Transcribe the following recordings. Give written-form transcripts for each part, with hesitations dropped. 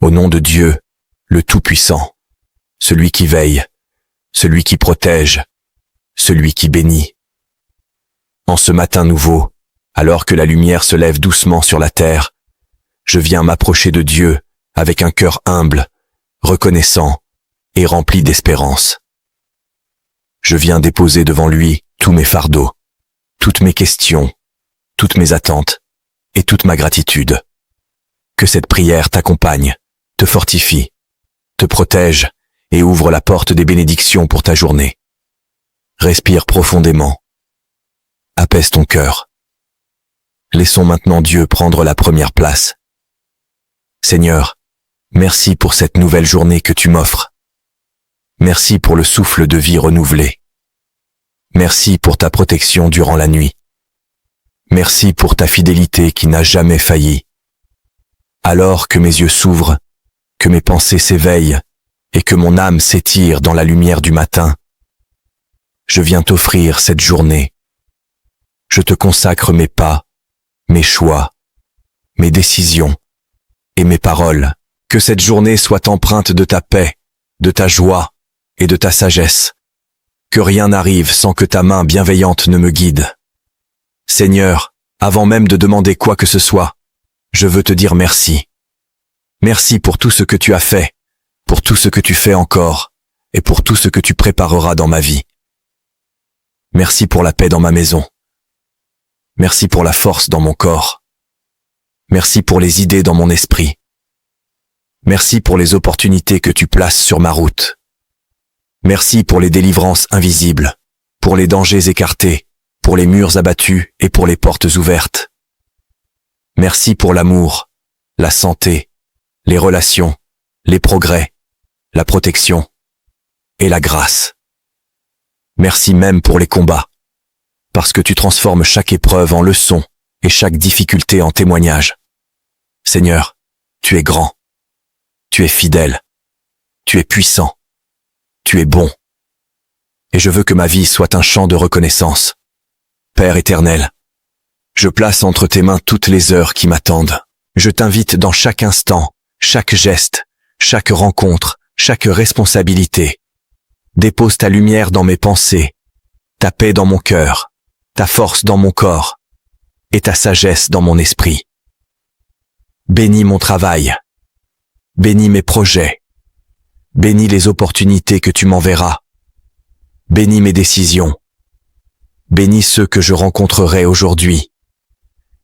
au nom de Dieu, le Tout-Puissant, celui qui veille, celui qui protège, celui qui bénit. En ce matin nouveau, alors que la lumière se lève doucement sur la terre, je viens m'approcher de Dieu avec un cœur humble, reconnaissant et rempli d'espérance. Je viens déposer devant lui tous mes fardeaux, toutes mes questions, toutes mes attentes et toute ma gratitude. Que cette prière t'accompagne, te fortifie, te protège et ouvre la porte des bénédictions pour ta journée. Respire profondément. Apaise ton cœur. Laissons maintenant Dieu prendre la première place. Seigneur, merci pour cette nouvelle journée que tu m'offres. Merci pour le souffle de vie renouvelé. Merci pour ta protection durant la nuit. Merci pour ta fidélité qui n'a jamais failli. Alors que mes yeux s'ouvrent, que mes pensées s'éveillent et que mon âme s'étire dans la lumière du matin, je viens t'offrir cette journée. Je te consacre mes pas, mes choix, mes décisions et mes paroles. Que cette journée soit empreinte de ta paix, de ta joie et de ta sagesse. Que rien n'arrive sans que ta main bienveillante ne me guide. Seigneur, avant même de demander quoi que ce soit, je veux te dire merci. Merci pour tout ce que tu as fait, pour tout ce que tu fais encore, et pour tout ce que tu prépareras dans ma vie. Merci pour la paix dans ma maison. Merci pour la force dans mon corps. Merci pour les idées dans mon esprit. Merci pour les opportunités que tu places sur ma route. Merci pour les délivrances invisibles, pour les dangers écartés, pour les murs abattus et pour les portes ouvertes. Merci pour l'amour, la santé, les relations, les progrès, la protection et la grâce. Merci même pour les combats, parce que tu transformes chaque épreuve en leçon et chaque difficulté en témoignage. Seigneur, tu es grand, tu es fidèle, tu es puissant, tu es bon. Et je veux que ma vie soit un chant de reconnaissance. Père éternel, je place entre tes mains toutes les heures qui m'attendent. Je t'invite dans chaque instant, chaque geste, chaque rencontre, chaque responsabilité. Dépose ta lumière dans mes pensées, ta paix dans mon cœur, ta force dans mon corps et ta sagesse dans mon esprit. Bénis mon travail, bénis mes projets, bénis les opportunités que tu m'enverras, bénis mes décisions, bénis ceux que je rencontrerai aujourd'hui.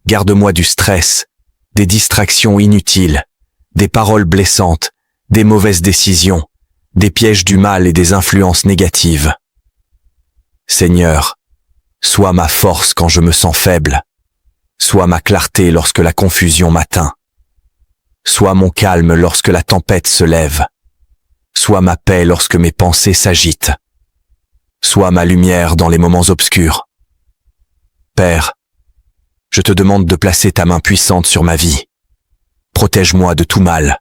Garde-moi du stress, des distractions inutiles, des paroles blessantes, des mauvaises décisions, des pièges du mal et des influences négatives. Seigneur, sois ma force quand je me sens faible, sois ma clarté lorsque la confusion m'atteint, sois mon calme lorsque la tempête se lève, sois ma paix lorsque mes pensées s'agitent, sois ma lumière dans les moments obscurs. Père, je te demande de placer ta main puissante sur ma vie. Protège-moi de tout mal,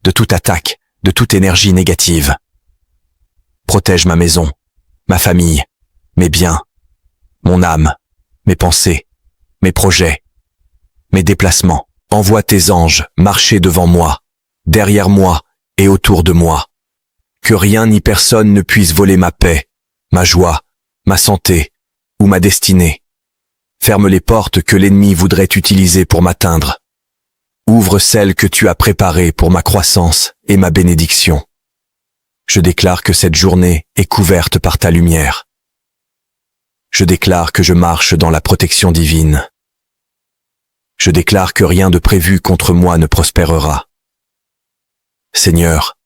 de toute attaque, de toute énergie négative. Protège ma maison, ma famille, mes biens, mon âme, mes pensées, mes projets, mes déplacements. Envoie tes anges marcher devant moi, derrière moi et autour de moi. Que rien ni personne ne puisse voler ma paix, ma joie, ma santé ou ma destinée. Ferme les portes que l'ennemi voudrait utiliser pour m'atteindre. Ouvre celles que tu as préparées pour ma croissance et ma bénédiction. Je déclare que cette journée est couverte par ta lumière. Je déclare que je marche dans la protection divine. Je déclare que rien de prévu contre moi ne prospérera. Seigneur,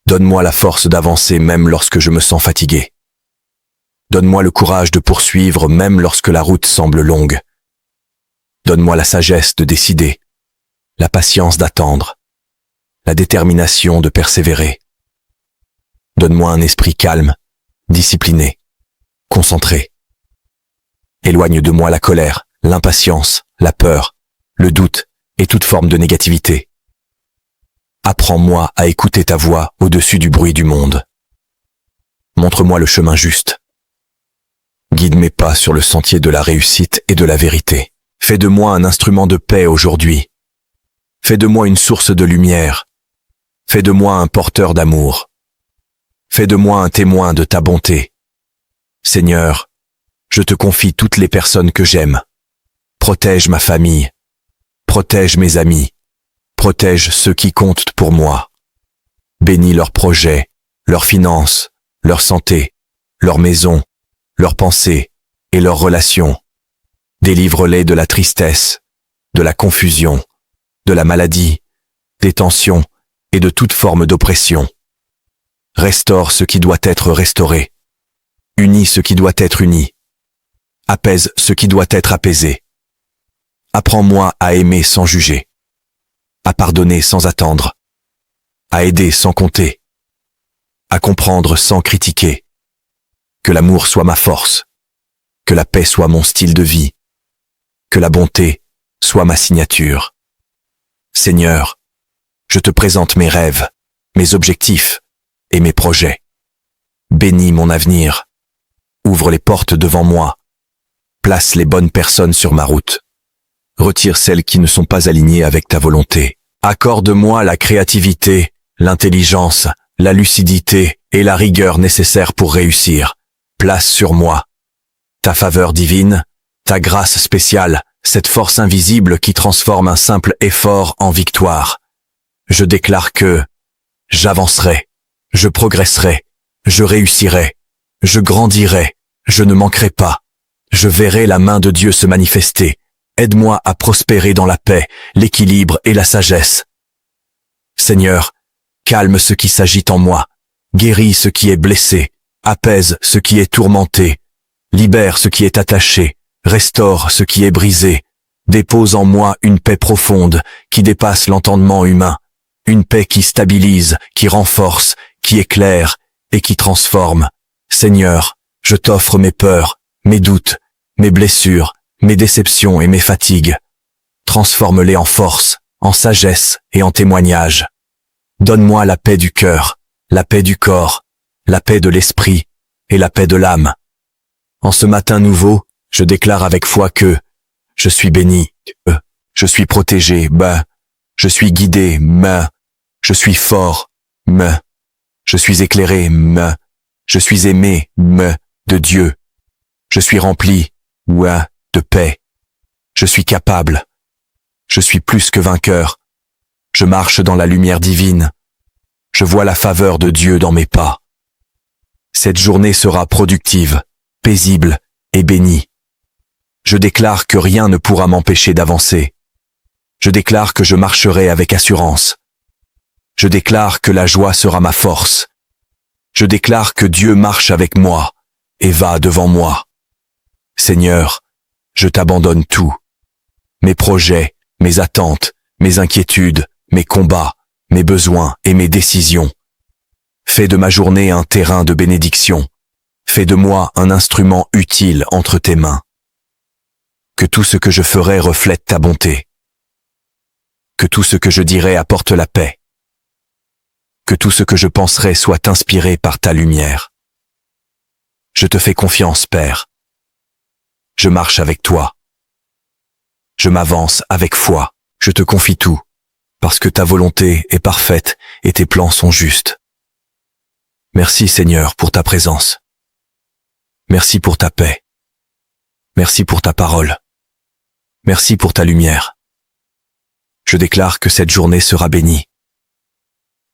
donne-moi la force d'avancer même lorsque je me sens fatigué. Donne-moi le courage de poursuivre même lorsque la route semble longue. Donne-moi la sagesse de décider, la patience d'attendre, la détermination de persévérer. Donne-moi un esprit calme, discipliné, concentré. Éloigne de moi la colère, l'impatience, la peur, le doute et toute forme de négativité. Apprends-moi à écouter ta voix au-dessus du bruit du monde. Montre-moi le chemin juste. Guide mes pas sur le sentier de la réussite et de la vérité. Fais de moi un instrument de paix aujourd'hui. Fais de moi une source de lumière. Fais de moi un porteur d'amour. Fais de moi un témoin de ta bonté. Seigneur, je te confie toutes les personnes que j'aime. Protège ma famille. Protège mes amis. Protège ceux qui comptent pour moi. Bénis leurs projets, leurs finances, leur santé, leur maison, leurs pensées et leurs relations. Délivre-les de la tristesse, de la confusion, de la maladie, des tensions et de toute forme d'oppression. Restaure ce qui doit être restauré. Unis ce qui doit être uni. Apaise ce qui doit être apaisé. Apprends-moi à aimer sans juger, à pardonner sans attendre, à aider sans compter, à comprendre sans critiquer. Que l'amour soit ma force, que la paix soit mon style de vie, que la bonté soit ma signature. Seigneur, je te présente mes rêves, mes objectifs et mes projets. Bénis mon avenir, ouvre les portes devant moi, place les bonnes personnes sur ma route. Retire celles qui ne sont pas alignées avec ta volonté. Accorde-moi la créativité, l'intelligence, la lucidité et la rigueur nécessaires pour réussir. Place sur moi ta faveur divine, ta grâce spéciale, cette force invisible qui transforme un simple effort en victoire. Je déclare que j'avancerai, je progresserai, je réussirai, je grandirai, je ne manquerai pas. Je verrai la main de Dieu se manifester. Aide-moi à prospérer dans la paix, l'équilibre et la sagesse. Seigneur, calme ce qui s'agite en moi, guéris ce qui est blessé, apaise ce qui est tourmenté, libère ce qui est attaché, restaure ce qui est brisé, dépose en moi une paix profonde qui dépasse l'entendement humain, une paix qui stabilise, qui renforce, qui éclaire et qui transforme. Seigneur, je t'offre mes peurs, mes doutes, mes blessures, mes déceptions et mes fatigues. Transforme-les en force, en sagesse et en témoignage. Donne-moi la paix du cœur, la paix du corps, la paix de l'esprit et la paix de l'âme. En ce matin nouveau, je déclare avec foi que je suis béni, je suis protégé, je suis guidé, je suis fort, je suis éclairé, je suis aimé, de Dieu. Je suis rempli, de paix. Je suis capable. Je suis plus que vainqueur. Je marche dans la lumière divine. Je vois la faveur de Dieu dans mes pas. Cette journée sera productive, paisible et bénie. Je déclare que rien ne pourra m'empêcher d'avancer. Je déclare que je marcherai avec assurance. Je déclare que la joie sera ma force. Je déclare que Dieu marche avec moi et va devant moi. Seigneur, je t'abandonne tout. Mes projets, mes attentes, mes inquiétudes, mes combats, mes besoins et mes décisions. Fais de ma journée un terrain de bénédiction. Fais de moi un instrument utile entre tes mains. Que tout ce que je ferai reflète ta bonté. Que tout ce que je dirai apporte la paix. Que tout ce que je penserai soit inspiré par ta lumière. Je te fais confiance, Père. Je marche avec toi. Je m'avance avec foi. Je te confie tout, parce que ta volonté est parfaite et tes plans sont justes. Merci, Seigneur, pour ta présence. Merci pour ta paix. Merci pour ta parole. Merci pour ta lumière. Je déclare que cette journée sera bénie.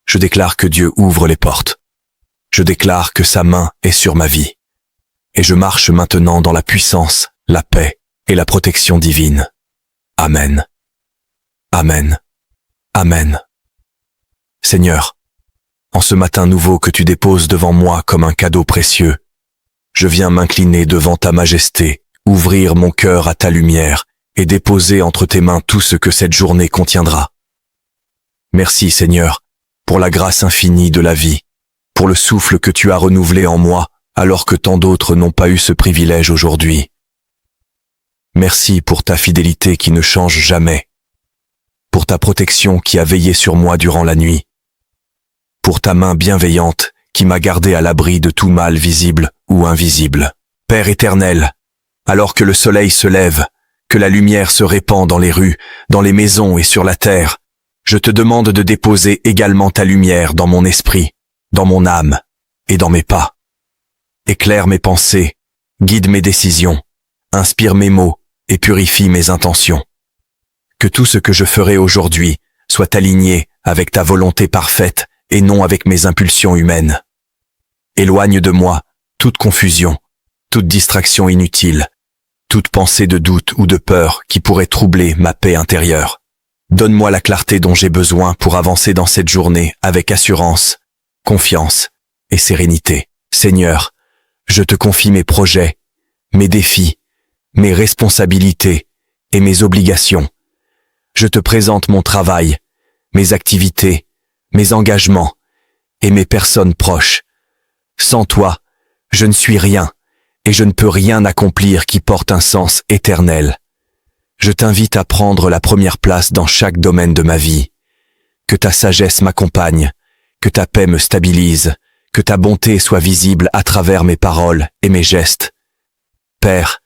Je déclare que Dieu ouvre les portes. Je déclare que sa main est sur ma vie. Et je marche maintenant dans la puissance, la paix et la protection divine. Amen. Amen. Amen. Seigneur, en ce matin nouveau que tu déposes devant moi comme un cadeau précieux, je viens m'incliner devant ta majesté, ouvrir mon cœur à ta lumière et déposer entre tes mains tout ce que cette journée contiendra. Merci, Seigneur, pour la grâce infinie de la vie, pour le souffle que tu as renouvelé en moi, alors que tant d'autres n'ont pas eu ce privilège aujourd'hui. Merci pour ta fidélité qui ne change jamais, pour ta protection qui a veillé sur moi durant la nuit, pour ta main bienveillante qui m'a gardé à l'abri de tout mal visible ou invisible. Père éternel, alors que le soleil se lève, que la lumière se répand dans les rues, dans les maisons et sur la terre, je te demande de déposer également ta lumière dans mon esprit, dans mon âme et dans mes pas. Éclaire mes pensées, guide mes décisions, inspire mes mots et purifie mes intentions. Que tout ce que je ferai aujourd'hui soit aligné avec ta volonté parfaite et non avec mes impulsions humaines. Éloigne de moi toute confusion, toute distraction inutile, toute pensée de doute ou de peur qui pourrait troubler ma paix intérieure. Donne-moi la clarté dont j'ai besoin pour avancer dans cette journée avec assurance, confiance et sérénité. Seigneur, je te confie mes projets, mes défis, mes responsabilités et mes obligations. Je te présente mon travail, mes activités, mes engagements et mes personnes proches. Sans toi, je ne suis rien et je ne peux rien accomplir qui porte un sens éternel. Je t'invite à prendre la première place dans chaque domaine de ma vie. Que ta sagesse m'accompagne, que ta paix me stabilise, que ta bonté soit visible à travers mes paroles et mes gestes. Père,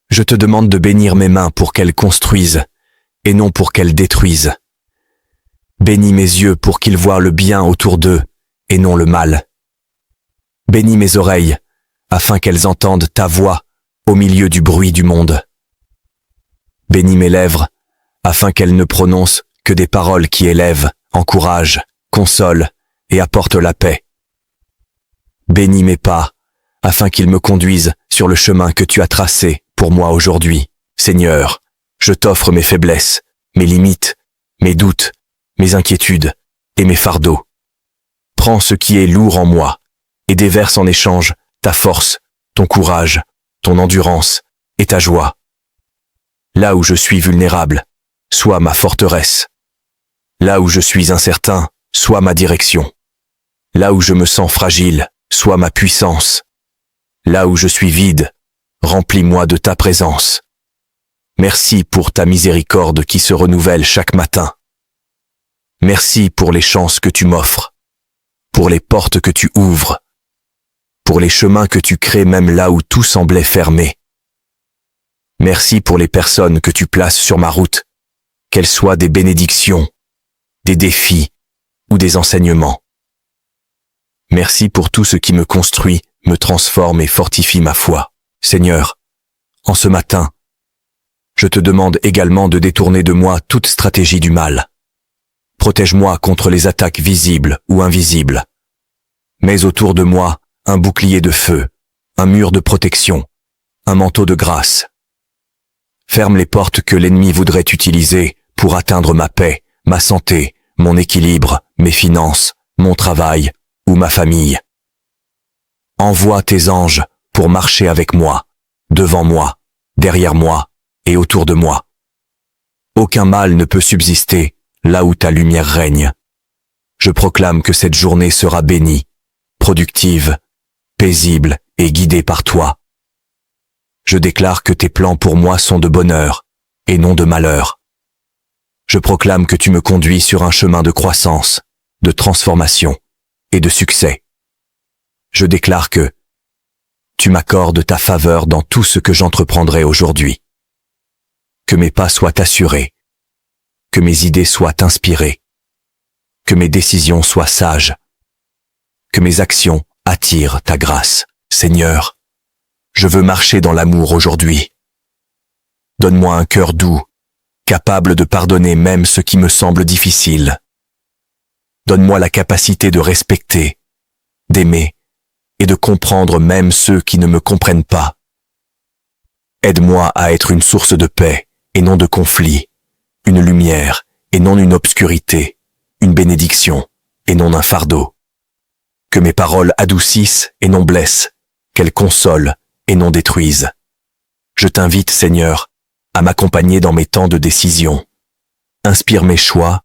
je te demande de bénir mes mains pour qu'elles construisent et non pour qu'elles détruisent. Bénis mes yeux pour qu'ils voient le bien autour d'eux et non le mal. Bénis mes oreilles afin qu'elles entendent ta voix au milieu du bruit du monde. Bénis mes lèvres afin qu'elles ne prononcent que des paroles qui élèvent, encouragent, consolent et apportent la paix. Bénis mes pas afin qu'ils me conduisent sur le chemin que tu as tracé pour moi aujourd'hui. Seigneur, je t'offre mes faiblesses, mes limites, mes doutes, mes inquiétudes et mes fardeaux. Prends ce qui est lourd en moi et déverse en échange ta force, ton courage, ton endurance et ta joie. Là où je suis vulnérable, sois ma forteresse. Là où je suis incertain, sois ma direction. Là où je me sens fragile, sois ma puissance. Là où je suis vide, remplis-moi de ta présence. Merci pour ta miséricorde qui se renouvelle chaque matin. Merci pour les chances que tu m'offres, pour les portes que tu ouvres, pour les chemins que tu crées même là où tout semblait fermé. Merci pour les personnes que tu places sur ma route, qu'elles soient des bénédictions, des défis ou des enseignements. Merci pour tout ce qui me construit, me transforme et fortifie ma foi. Seigneur, en ce matin, je te demande également de détourner de moi toute stratégie du mal. Protège-moi contre les attaques visibles ou invisibles. Mets autour de moi un bouclier de feu, un mur de protection, un manteau de grâce. Ferme les portes que l'ennemi voudrait utiliser pour atteindre ma paix, ma santé, mon équilibre, mes finances, mon travail ou ma famille. Envoie tes anges pour marcher avec moi, devant moi, derrière moi et autour de moi. Aucun mal ne peut subsister là où ta lumière règne. Je proclame que cette journée sera bénie, productive, paisible et guidée par toi. Je déclare que tes plans pour moi sont de bonheur et non de malheur. Je proclame que tu me conduis sur un chemin de croissance, de transformation et de succès. Je déclare que tu m'accordes ta faveur dans tout ce que j'entreprendrai aujourd'hui. Que mes pas soient assurés, que mes idées soient inspirées, que mes décisions soient sages, que mes actions attirent ta grâce. Seigneur, je veux marcher dans l'amour aujourd'hui. Donne-moi un cœur doux, capable de pardonner même ce qui me semble difficile. Donne-moi la capacité de respecter, d'aimer et de comprendre même ceux qui ne me comprennent pas. Aide-moi à être une source de paix et non de conflit, une lumière et non une obscurité, une bénédiction et non un fardeau. Que mes paroles adoucissent et non blessent, qu'elles consolent et non détruisent. Je t'invite, Seigneur, à m'accompagner dans mes temps de décision. Inspire mes choix,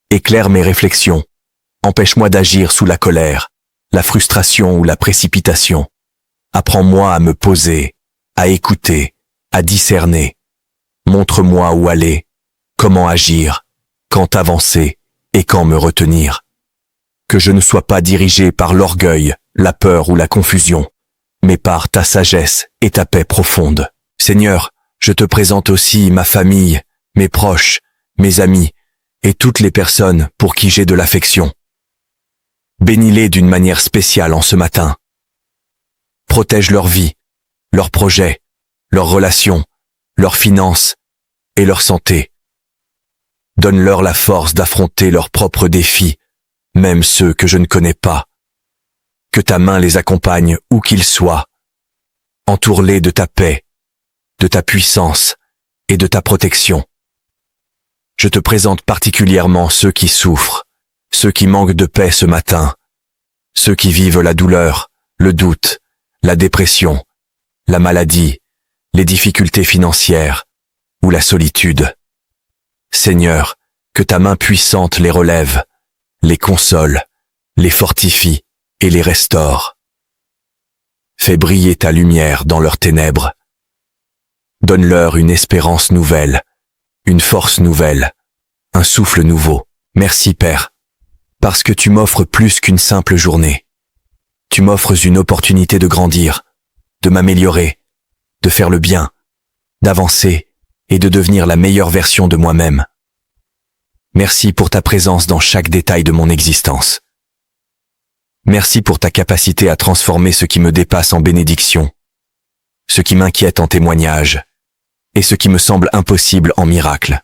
éclaire mes réflexions, empêche-moi d'agir sous la colère, la frustration ou la précipitation. Apprends-moi à me poser, à écouter, à discerner. Montre-moi où aller, comment agir, quand avancer et quand me retenir. Que je ne sois pas dirigé par l'orgueil, la peur ou la confusion, mais par ta sagesse et ta paix profonde. Seigneur, je te présente aussi ma famille, mes proches, mes amis et toutes les personnes pour qui j'ai de l'affection. Bénis-les d'une manière spéciale en ce matin. Protège leur vie, leurs projets, leurs relations, leurs finances et leur santé. Donne-leur la force d'affronter leurs propres défis, même ceux que je ne connais pas. Que ta main les accompagne où qu'ils soient. Entoure-les de ta paix, de ta puissance et de ta protection. Je te présente particulièrement ceux qui souffrent, ceux qui manquent de paix ce matin, ceux qui vivent la douleur, le doute, la dépression, la maladie, les difficultés financières ou la solitude. Seigneur, que ta main puissante les relève, les console, les fortifie et les restaure. Fais briller ta lumière dans leurs ténèbres. Donne-leur une espérance nouvelle, une force nouvelle, un souffle nouveau. Merci Père, parce que tu m'offres plus qu'une simple journée. Tu m'offres une opportunité de grandir, de m'améliorer, de faire le bien, d'avancer et de devenir la meilleure version de moi-même. Merci pour ta présence dans chaque détail de mon existence. Merci pour ta capacité à transformer ce qui me dépasse en bénédiction, ce qui m'inquiète en témoignage, et ce qui me semble impossible en miracle.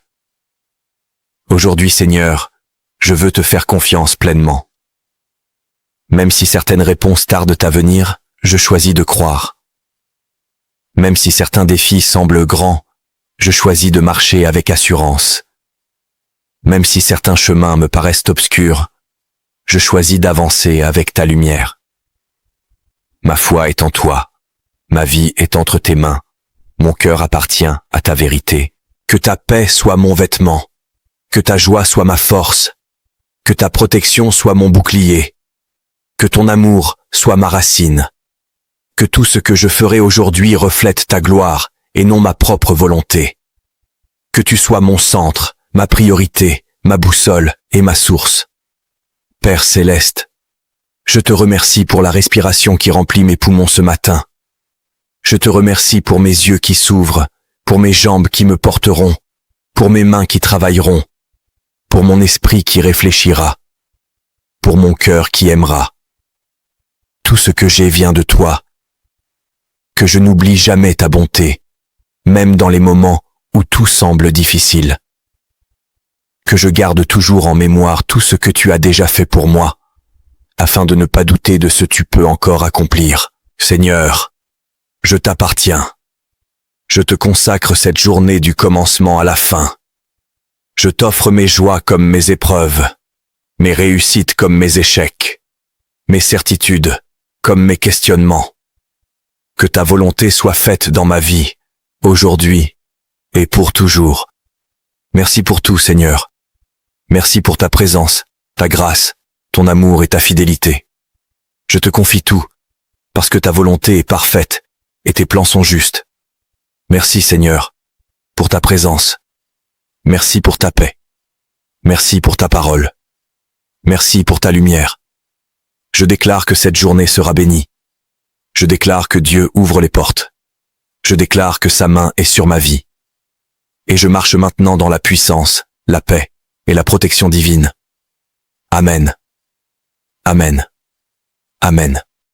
Aujourd'hui, Seigneur, je veux te faire confiance pleinement. Même si certaines réponses tardent à venir, je choisis de croire. Même si certains défis semblent grands, je choisis de marcher avec assurance. Même si certains chemins me paraissent obscurs, je choisis d'avancer avec ta lumière. Ma foi est en toi, ma vie est entre tes mains, mon cœur appartient à ta vérité. Que ta paix soit mon vêtement, que ta joie soit ma force, que ta protection soit mon bouclier, que ton amour soit ma racine, que tout ce que je ferai aujourd'hui reflète ta gloire et non ma propre volonté. Que tu sois mon centre, ma priorité, ma boussole et ma source. Père céleste, je te remercie pour la respiration qui remplit mes poumons ce matin. Je te remercie pour mes yeux qui s'ouvrent, pour mes jambes qui me porteront, pour mes mains qui travailleront, pour mon esprit qui réfléchira, pour mon cœur qui aimera. Tout ce que j'ai vient de toi. Que je n'oublie jamais ta bonté, même dans les moments où tout semble difficile. Que je garde toujours en mémoire tout ce que tu as déjà fait pour moi, afin de ne pas douter de ce que tu peux encore accomplir. Seigneur, je t'appartiens. Je te consacre cette journée du commencement à la fin. Je t'offre mes joies comme mes épreuves, mes réussites comme mes échecs, mes certitudes comme mes questionnements. Que ta volonté soit faite dans ma vie, aujourd'hui et pour toujours. Merci pour tout, Seigneur. Merci pour ta présence, ta grâce, ton amour et ta fidélité. Je te confie tout, parce que ta volonté est parfaite et tes plans sont justes. Merci, Seigneur, pour ta présence. Merci pour ta paix. Merci pour ta parole. Merci pour ta lumière. Je déclare que cette journée sera bénie. Je déclare que Dieu ouvre les portes. Je déclare que sa main est sur ma vie. Et je marche maintenant dans la puissance, la paix et la protection divine. Amen. Amen. Amen.